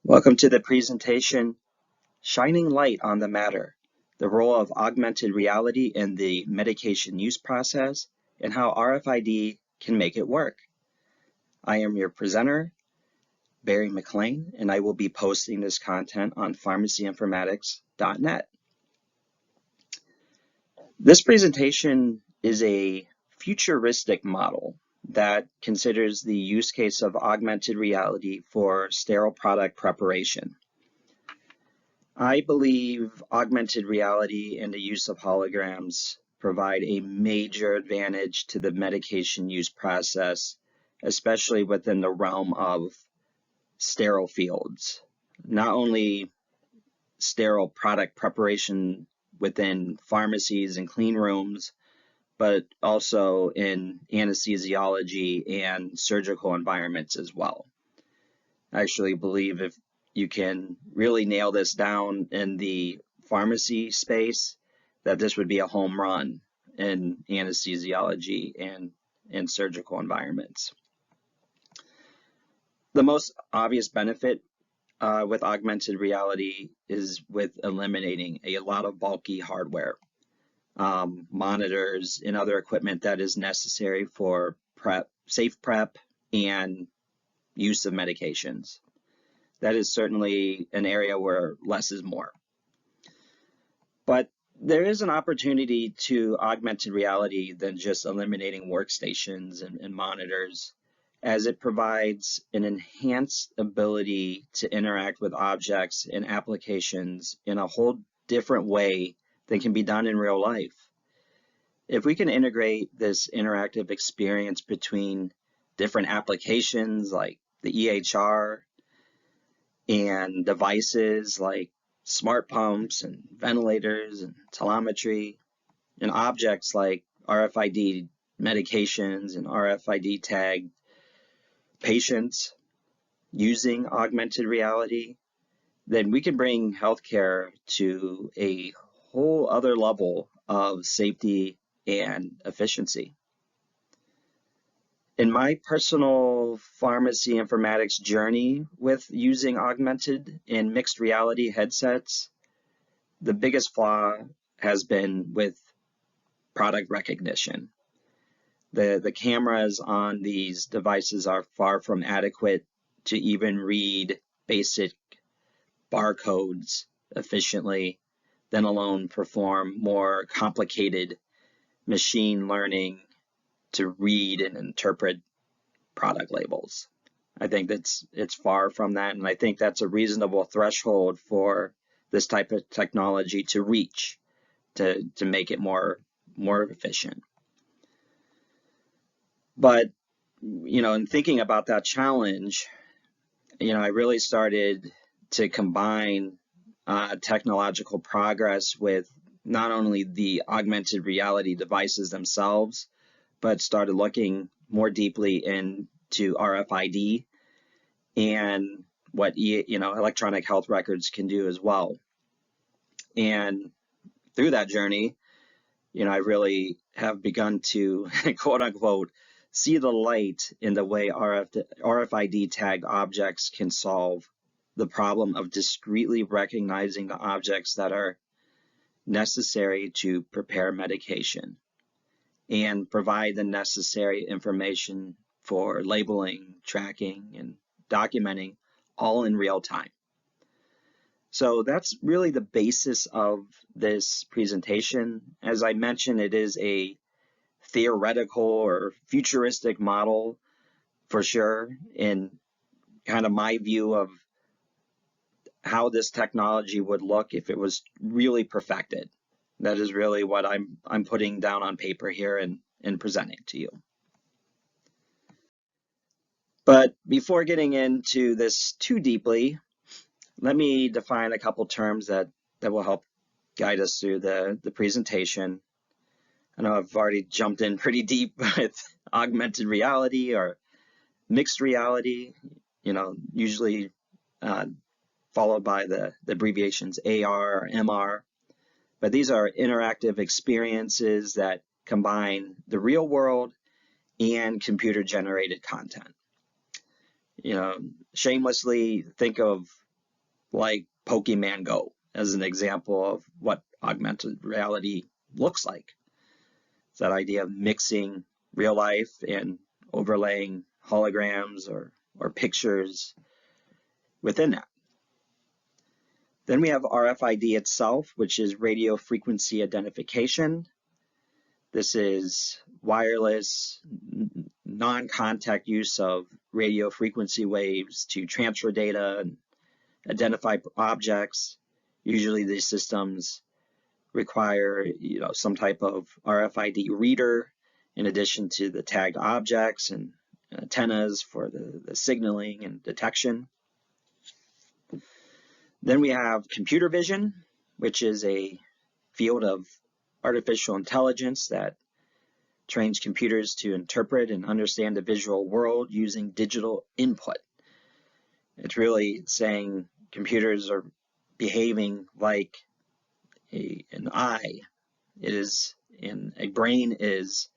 Welcome to the presentation, Shining Light on the Matter, the role of augmented reality in the medication use process and how RFID can make it work. I am your presenter, Barry McLean, and I will be posting this content on pharmacyinformatics.net. This presentation is a futuristic model that considers the use case of augmented reality for sterile product preparation. I believe augmented reality and the use of holograms provide a major advantage to the medication use process, especially within the realm of sterile fields. Not only sterile product preparation within pharmacies and clean rooms, but also in anesthesiology and surgical environments as well. I actually believe if you can really nail this down in the pharmacy space, that this would be a home run in anesthesiology and in surgical environments. The most obvious benefit with augmented reality is with eliminating a lot of bulky hardware, monitors, and other equipment that is necessary for safe prep and use of medications. That is certainly an area where less is more. But there is an opportunity to augmented reality than just eliminating workstations and monitors, as it provides an enhanced ability to interact with objects and applications in a whole different way than can be done in real life. If we can integrate this interactive experience between different applications like the EHR and devices like smart pumps and ventilators and telemetry, and objects like RFID medications and RFID tagged patients using augmented reality, then we can bring healthcare to a whole other level of safety and efficiency. In my personal pharmacy informatics journey with using augmented and mixed reality headsets, the biggest flaw has been with product recognition. The cameras on these devices are far from adequate to even read basic barcodes efficiently, then alone perform more complicated machine learning to read and interpret product labels. I think it's far from that, and I think that's a reasonable threshold for this type of technology to reach to make it more efficient. But in thinking about that challenge, I really started to combine technological progress with not only the augmented reality devices themselves, but started looking more deeply into RFID and what electronic health records can do as well. And through that journey, I really have begun to quote unquote see the light in the way RFID tagged objects can solve the problem of discreetly recognizing the objects that are necessary to prepare medication and provide the necessary information for labeling, tracking, and documenting all in real time. So that's really the basis of this presentation. As I mentioned, it is a theoretical or futuristic model for sure, in kind of my view of how this technology would look if it was really perfected. That is really what I'm putting down on paper here and presenting to you. But before getting into this too deeply, let me define a couple terms that will help guide us through the presentation. I know I've already jumped in pretty deep with augmented reality or mixed reality, usually followed by the abbreviations AR or MR. But these are interactive experiences that combine the real world and computer-generated content. Shamelessly think of like Pokemon Go as an example of what augmented reality looks like. It's that idea of mixing real life and overlaying holograms or pictures within that. Then we have RFID itself, which is radio frequency identification. This is wireless, non-contact use of radio frequency waves to transfer data and identify objects. Usually these systems require some type of RFID reader in addition to the tagged objects and antennas for the signaling and detection. Then we have computer vision, which is a field of artificial intelligence that trains computers to interpret and understand the visual world using digital input. It's really saying computers are behaving like an eye is, and a brain is,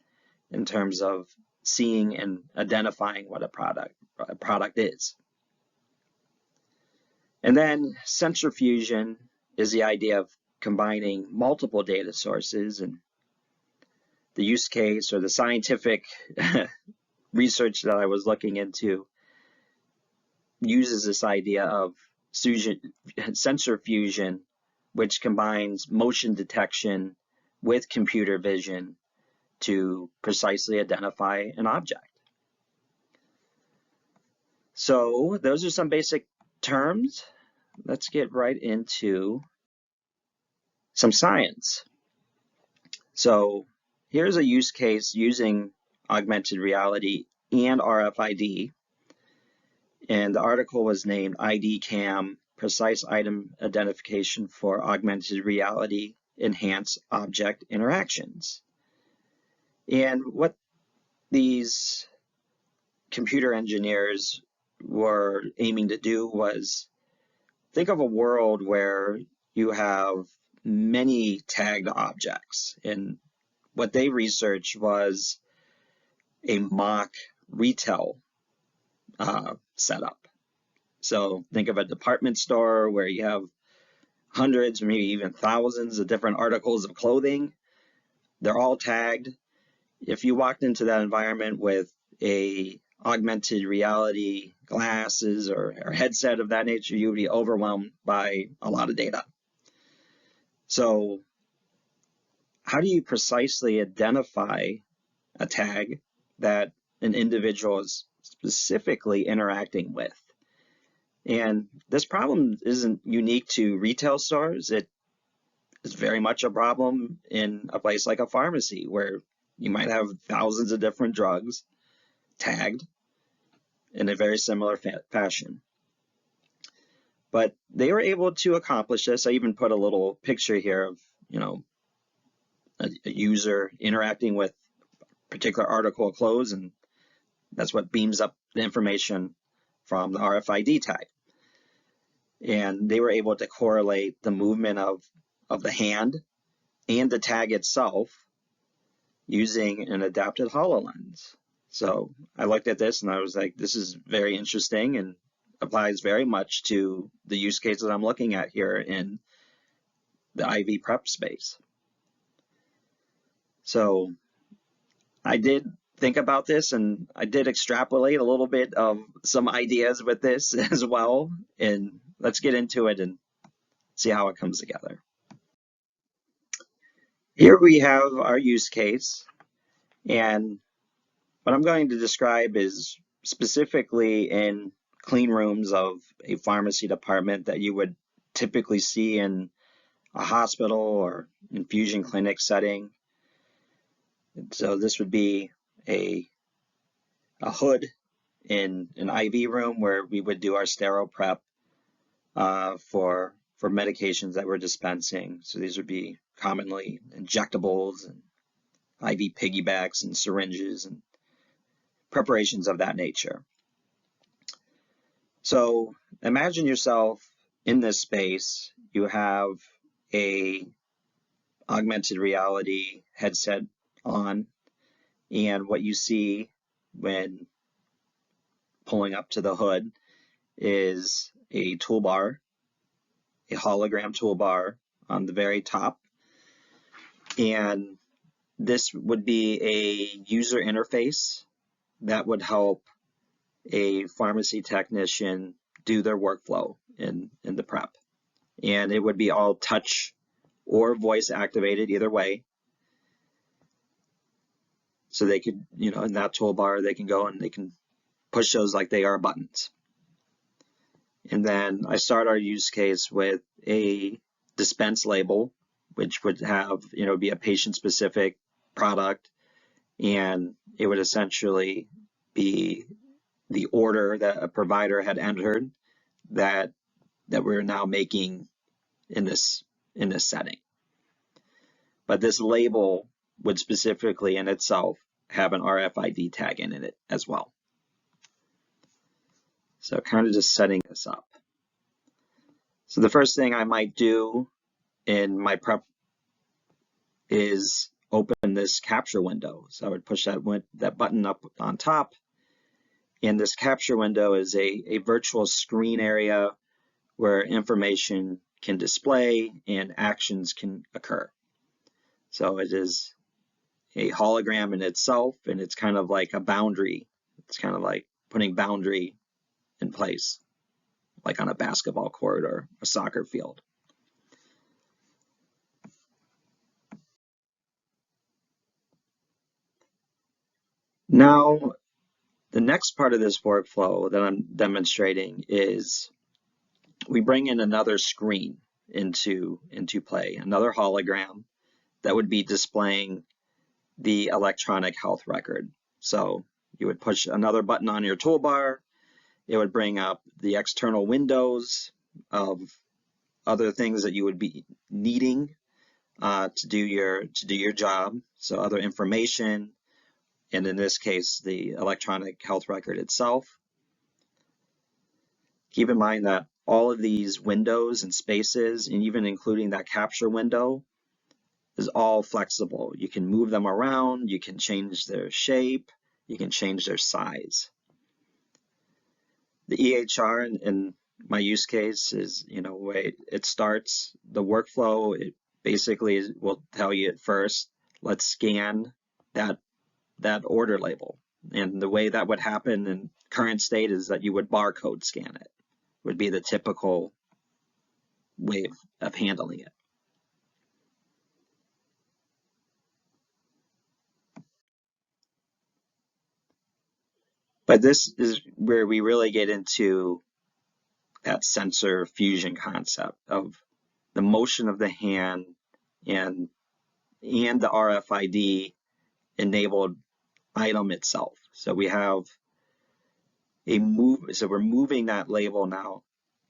in terms of seeing and identifying what a product is. And then sensor fusion is the idea of combining multiple data sources, and the use case or the scientific research that I was looking into uses this idea of sensor fusion, which combines motion detection with computer vision to precisely identify an object. So those are some basic terms. Let's get right into some science. So here's a use case using augmented reality and RFID, and the article was named ID Cam, Precise Item Identification for Augmented Reality Enhanced Object Interactions. And what these computer engineers were aiming to do was think of a world where you have many tagged objects, and what they researched was a mock retail setup. So think of a department store where you have hundreds or maybe even thousands of different articles of clothing. They're all tagged. If you walked into that environment with a augmented reality glasses or headset of that nature, you would be overwhelmed by a lot of data. So how do you precisely identify a tag that an individual is specifically interacting with? And this problem isn't unique to retail stores. It is very much a problem in a place like a pharmacy, where you might have thousands of different drugs tagged in a very similar fashion. But they were able to accomplish this. I even put a little picture here of, a user interacting with a particular article of clothes, and that's what beams up the information from the RFID tag. And they were able to correlate the movement of the hand and the tag itself using an adapted HoloLens. So I looked at this and I was like, this is very interesting and applies very much to the use case that I'm looking at here in the IV prep space. So I did think about this, and I did extrapolate a little bit of some ideas with this as well. And let's get into it and see how it comes together. Here we have our use case, and what I'm going to describe is specifically in clean rooms of a pharmacy department that you would typically see in a hospital or infusion clinic setting. So this would be a hood in an IV room where we would do our sterile prep for medications that we're dispensing. So these would be commonly injectables and IV piggybacks and syringes and preparations of that nature. So imagine yourself in this space. You have a augmented reality headset on, and what you see when pulling up to the hood is a toolbar a hologram toolbar on the very top. And this would be a user interface that would help a pharmacy technician do their workflow in the prep. And it would be all touch or voice activated, either way. So they could, in that toolbar, they can go and they can push those like they are buttons. And then I start our use case with a dispense label, which would have, be a patient-specific product, and it would essentially be the order that a provider had entered that we're now making in this setting. But this label would specifically in itself have an RFID tag in it as well. So kind of just setting this up. So the first thing I might do in my prep is open this capture window. So I would push that button up on top, and this capture window is a virtual screen area where information can display and actions can occur. So it is a hologram in itself, and it's kind of like a boundary. It's kind of like putting boundary in place, like on a basketball court or a soccer field. Now, the next part of this workflow that I'm demonstrating is we bring in another screen into play, another hologram that would be displaying the electronic health record. So you would push another button on your toolbar, it would bring up the external windows of other things that you would be needing to do your job. So other information, and in this case, the electronic health record itself. Keep in mind that all of these windows and spaces, and even including that capture window, is all flexible. You can move them around, you can change their shape, you can change their size. The EHR in my use case is, way it starts the workflow. It basically will tell you at first, let's scan that order label. And the way that would happen in current state is that you would barcode scan it, would be the typical way of handling it. But this is where we really get into that sensor fusion concept of the motion of the hand and the RFID enabled item itself. So we have so we're moving that label now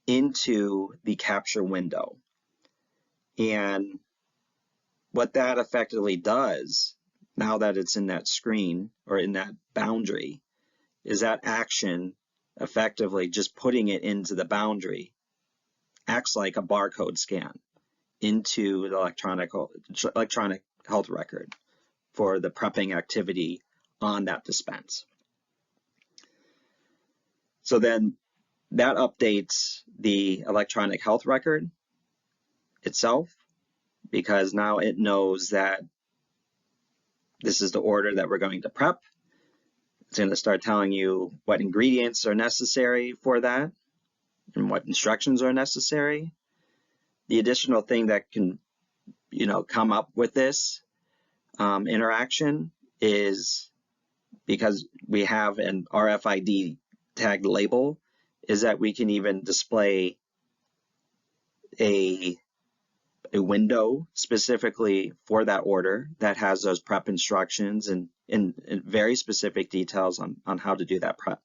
into the capture window. And what that effectively does, now that it's in that screen or in that boundary, is that action effectively just putting it into the boundary acts like a barcode scan into the electronic health record for the prepping activity on that dispense. So then that updates the electronic health record itself, because now it knows that this is the order that we're going to prep. It's going to start telling you what ingredients are necessary for that and what instructions are necessary. The additional thing that can, come up with this interaction is, because we have an RFID tagged label, is that we can even display a window specifically for that order that has those prep instructions and very specific details on how to do that prep.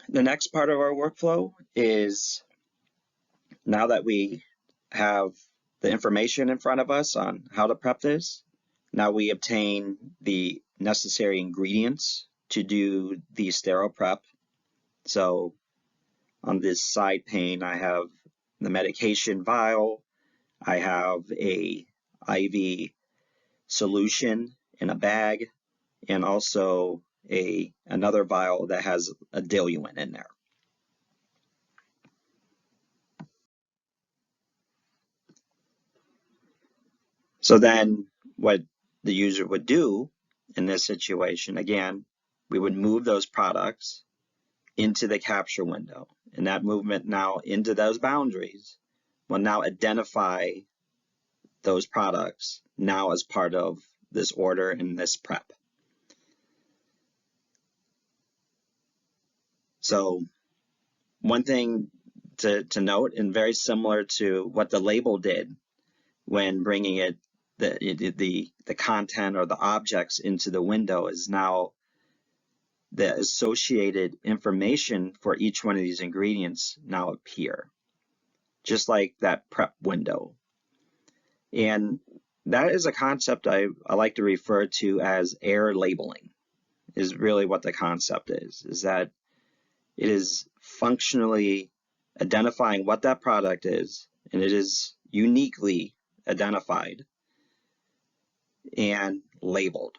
The next part of our workflow is, now that we have the information in front of us on how to prep this, now we obtain the necessary ingredients to do the sterile prep. So on this side pane, I have the medication vial, I have a IV solution in a bag, and also another vial that has a diluent in there. So then what the user would do in this situation, again, we would move those products into the capture window, and that movement now into those boundaries will now identify those products now as part of this order and this prep. So one thing to note, and very similar to what the label did when bringing it the content or the objects into the window, is now the associated information for each one of these ingredients now appear, just like that prep window. And that is a concept I like to refer to as air labeling, is really what the concept is that it is functionally identifying what that product is, and it is uniquely identified and labeled.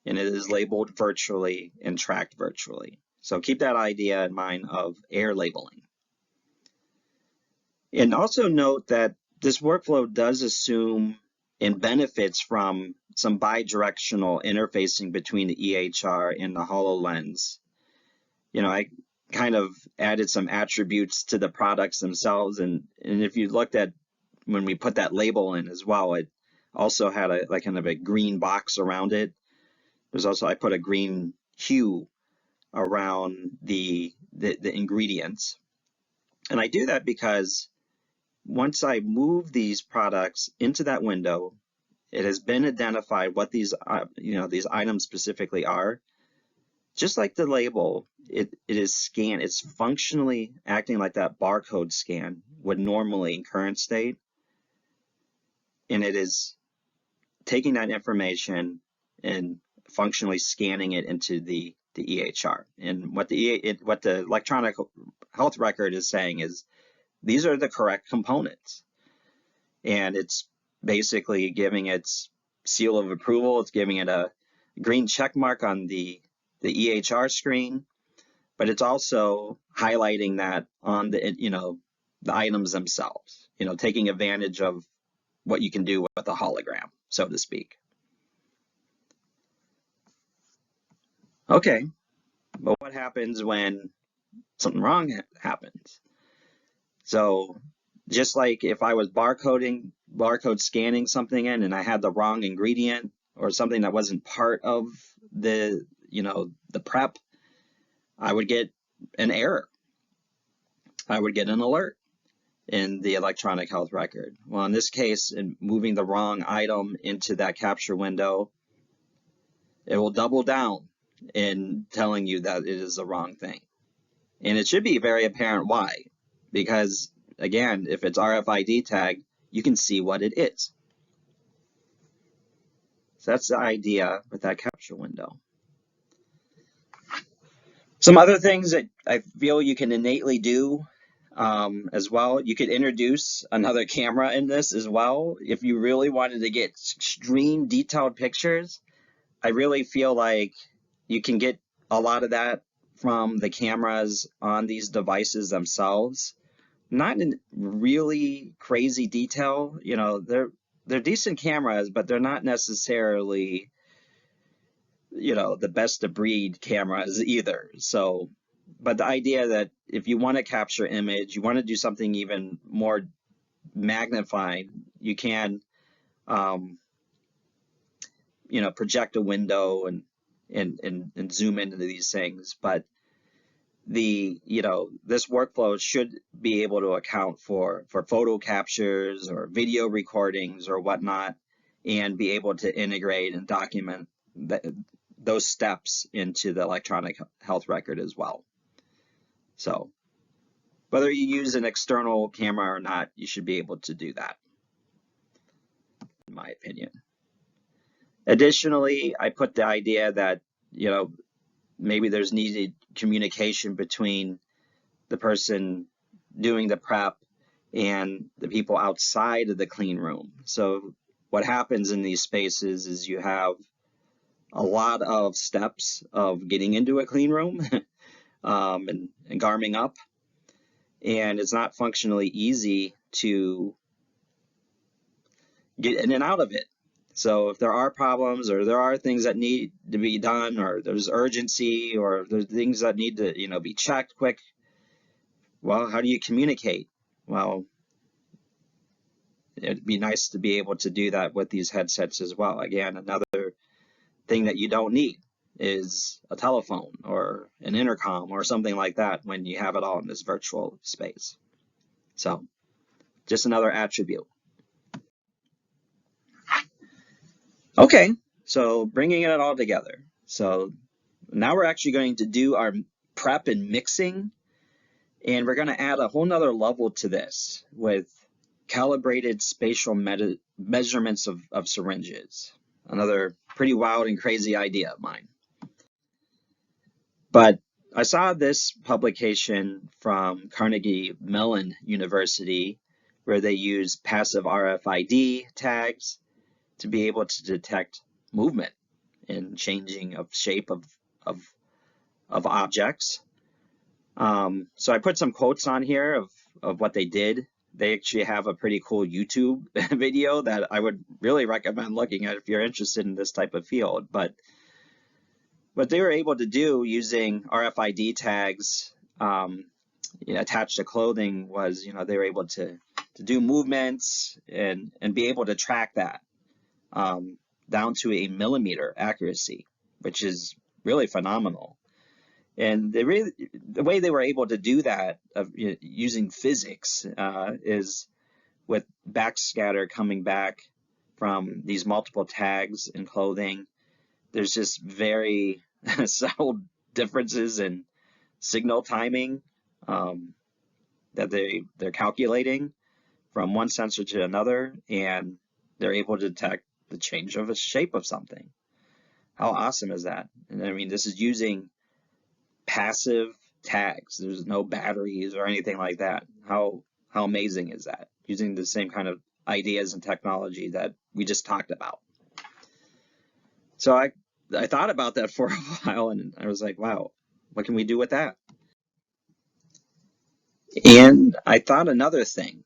And it is labeled virtually and tracked virtually. So keep that idea in mind of air labeling. And also note that this workflow does assume and benefits from some bidirectional interfacing between the EHR and the HoloLens. You know, I kind of added some attributes to the products themselves, and if you looked at when we put that label in as well, it also had a like kind of a green box around it. There's also, I put a green hue around the ingredients. And I do that because once I move these products into that window, it has been identified what these these items specifically are. Just like the label, it is scanned. It's functionally acting like that barcode scan would normally in current state. And it is taking that information and functionally scanning it into the EHR. And what the electronic health record is saying is these are the correct components. And it's basically giving its seal of approval. It's giving it a green check mark on the EHR screen, but it's also highlighting that on the items themselves, taking advantage of what you can do with a hologram, so to speak. Okay, but what happens when something wrong happens? So just like if I was barcode scanning something in and I had the wrong ingredient or something that wasn't part of the prep, I would get an error. I would get an alert in the electronic health record. Well, in this case, in moving the wrong item into that capture window, it will double down in telling you that it is the wrong thing. And it should be very apparent why, because again, if it's RFID tag, you can see what it is. So that's the idea with that capture window. Some other things that I feel you can innately do as well. You could introduce another camera in this as well. If you really wanted to get extreme detailed pictures, I really feel like you can get a lot of that from the cameras on these devices themselves. Not in really crazy detail, they're decent cameras, but they're not necessarily the best of breed cameras either. So, but the idea that if you want to capture image, you want to do something even more magnified, you can project a window and zoom into these things. But this workflow should be able to account for photo captures or video recordings or whatnot, and be able to integrate and document those steps into the electronic health record as well. So whether you use an external camera or not, you should be able to do that, in my opinion. Additionally, I put the idea that, maybe there's needed communication between the person doing the prep and the people outside of the clean room. So what happens in these spaces is you have a lot of steps of getting into a clean room and garming up, and it's not functionally easy to get in and out of it. So if there are problems, or there are things that need to be done, or there's urgency, or there's things that need to, be checked quick, well, how do you communicate? Well, it'd be nice to be able to do that with these headsets as well. Again, another thing that you don't need is a telephone or an intercom or something like that when you have it all in this virtual space. So just another attribute. Okay, so bringing it all together. So now we're actually going to do our prep and mixing, and we're going to add a whole nother level to this with calibrated spatial measurements of syringes. Another pretty wild and crazy idea of mine. But I saw this publication from Carnegie Mellon University where they use passive RFID tags to be able to detect movement and changing of shape of objects. So I put some quotes on here of what they did. They actually have a pretty cool YouTube video that I would really recommend looking at if you're interested in this type of field. But what they were able to do using RFID tags attached to clothing was, they were able to do movements and be able to track that down to a millimeter accuracy, which is really phenomenal. And the way they were able to do that using physics is with backscatter coming back from these multiple tags in clothing. There's just very subtle differences in signal timing that they're calculating from one sensor to another, and they're able to detect the change of a shape of something. How awesome is that? And I mean, this is using passive tags. There's no batteries or anything like that. How amazing is that? Using the same kind of ideas and technology that we just talked about. So I thought about that for a while, and I was like, wow, what can we do with that? And I thought another thing,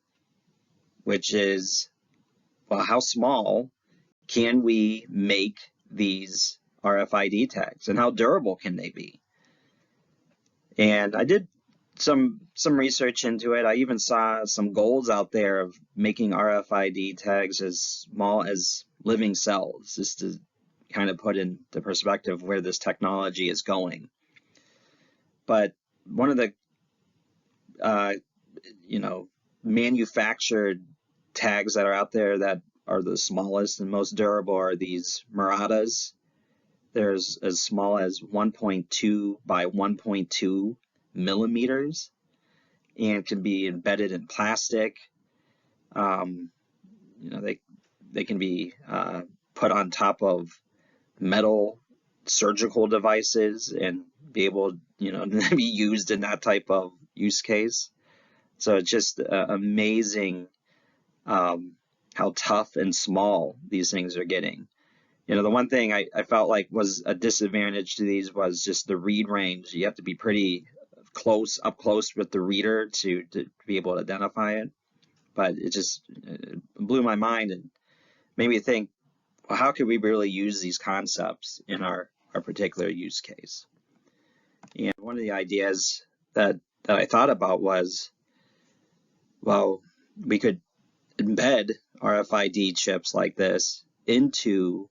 which is, well, how small can we make these RFID tags, and how durable can they be? And I did some research into it. I even saw some goals out there of making RFID tags as small as living cells, just to kind of put into perspective where this technology is going. But one of the manufactured tags that are out there that are the smallest and most durable are these Muratas. There's as small as 1.2 by 1.2 millimeters and can be embedded in plastic. They can be put on top of metal surgical devices and be able, to be used in that type of use case. So it's just amazing how tough and small these things are getting. The one thing I felt like was a disadvantage to these was just the read range. You have to be pretty up close with the reader to be able to identify it. But it just blew my mind and made me think, well, how could we really use these concepts in our particular use case? And one of the ideas that I thought about was, well, we could embed RFID chips like this into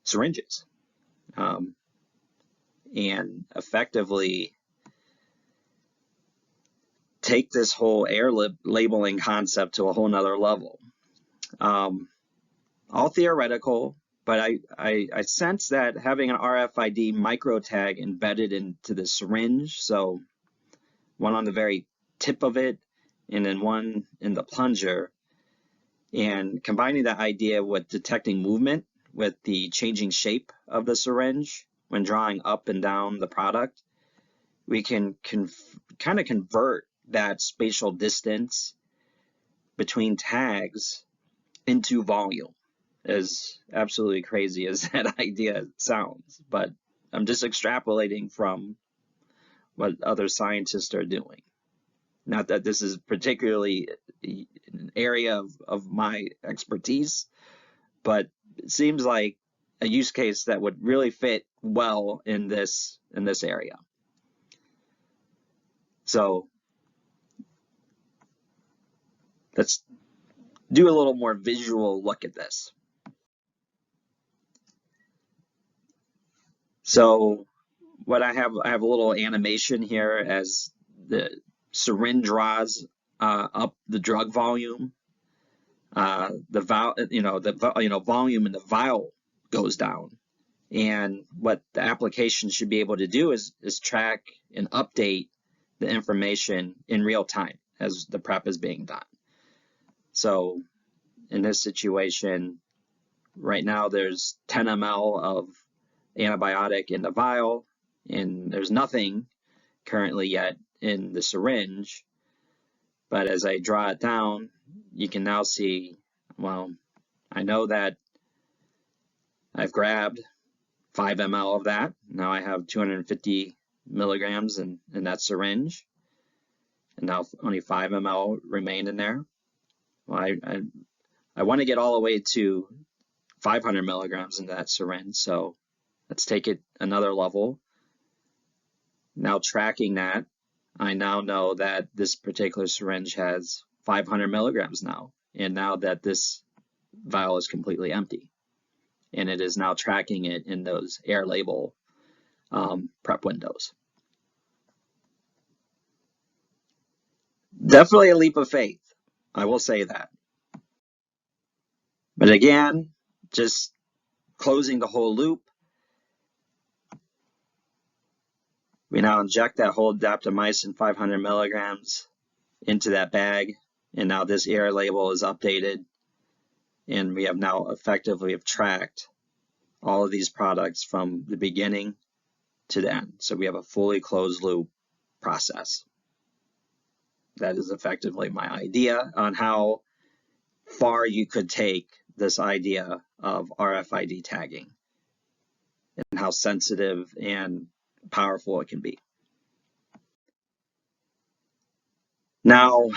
syringes and effectively take this whole air labeling concept to a whole nother level. All theoretical, but I sense that having an RFID micro tag embedded into the syringe, so one on the very tip of it and then one in the plunger, and combining that idea with detecting movement with the changing shape of the syringe when drawing up and down the product, we can kind of convert that spatial distance between tags into volume. as absolutely crazy as that idea sounds, but I'm just extrapolating from what other scientists are doing. Not that this is particularly an area of my expertise, but it seems like a use case that would really fit well in this area. So let's do a little more visual look at this. So what I have a little animation here as the syringe draws up the drug volume. The volume in the vial goes down, and what the application should be able to do is track and update the information in real time as the prep is being done. So in this situation, right now there's 10 ml of antibiotic in the vial, and there's nothing currently yet in the syringe. But as I draw it down, you can now see, well, I know that I've grabbed 5 ml of that. Now I have 250 milligrams in that syringe. And now only 5 ml remain in there. Well, I want to get all the way to 500 milligrams in that syringe. So let's take it another level. Now tracking that, I now know that this particular syringe has 500 milligrams now. And now that this vial is completely empty. And it is now tracking it in those air label prep windows. Definitely a leap of faith, I will say that. But again, just closing the whole loop. We now inject that whole daptomycin 500 milligrams into that bag, and now this air label is updated, and we have now effectively tracked all of these products from the beginning to the end. So we have a fully closed loop process. That is effectively my idea on how far you could take this idea of RFID tagging and how sensitive and powerful it can be. Now,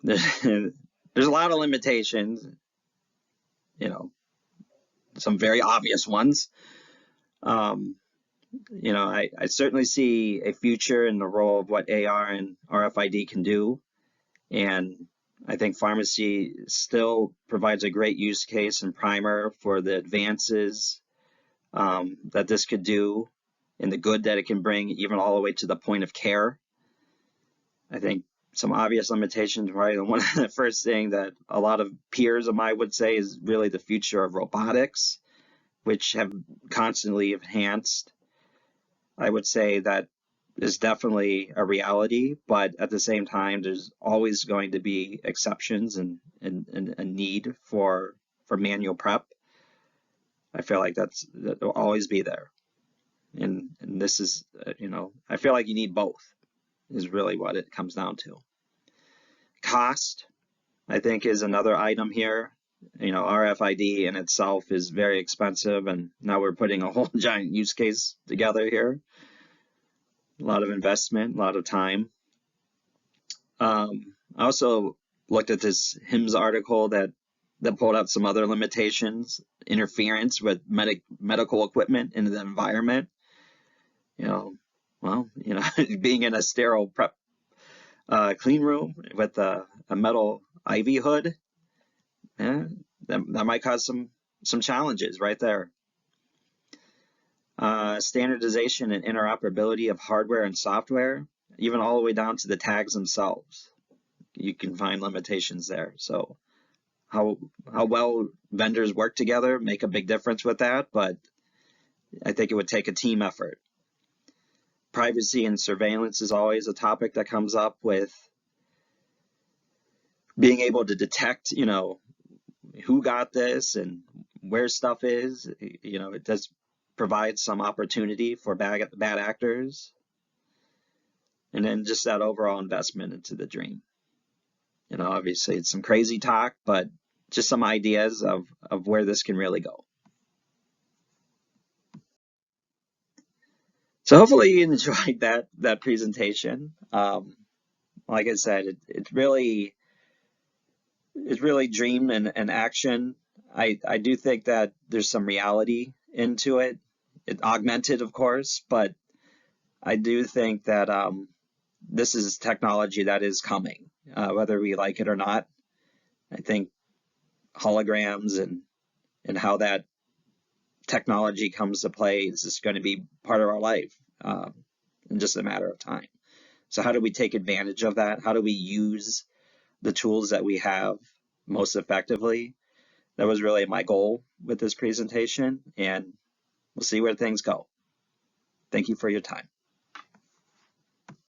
there's a lot of limitations, some very obvious ones. I certainly see a future in the role of what AR and RFID can do. And I think pharmacy still provides a great use case and primer for the advances that this could do and the good that it can bring, even all the way to the point of care. I think some obvious limitations, right? And one of the first thing that a lot of peers of mine would say is really the future of robotics, which have constantly enhanced. I would say that is definitely a reality, but at the same time, there's always going to be exceptions and a need for manual prep. I feel like that will always be there. And this is, I feel like you need both is really what it comes down to. Cost, I think, is another item here. RFID in itself is very expensive, and now we're putting a whole giant use case together here. A lot of investment, a lot of time. I also looked at this HIMSS article that pulled out some other limitations, interference with medical equipment in the environment. Being in a sterile prep clean room with a metal IV hood, that might cause some challenges right there. Standardization and interoperability of hardware and software, even all the way down to the tags themselves. You can find limitations there. So how well vendors work together make a big difference with that, but I think it would take a team effort. Privacy and surveillance is always a topic that comes up with being able to detect, who got this and where stuff is. It does provide some opportunity for bad actors. And then just that overall investment into the dream. Obviously it's some crazy talk, but just some ideas of where this can really go. So hopefully you enjoyed that presentation. Like I said, it's really dream and action. I do think that there's some reality into it. It augmented, of course, but I do think that this is technology that is coming, whether we like it or not. I think holograms and how that technology comes to play is just going to be part of our life in just a matter of time. So how do we take advantage of that? How do we use the tools that we have most effectively? That was really my goal with this presentation, and we'll see where things go. Thank you for your time.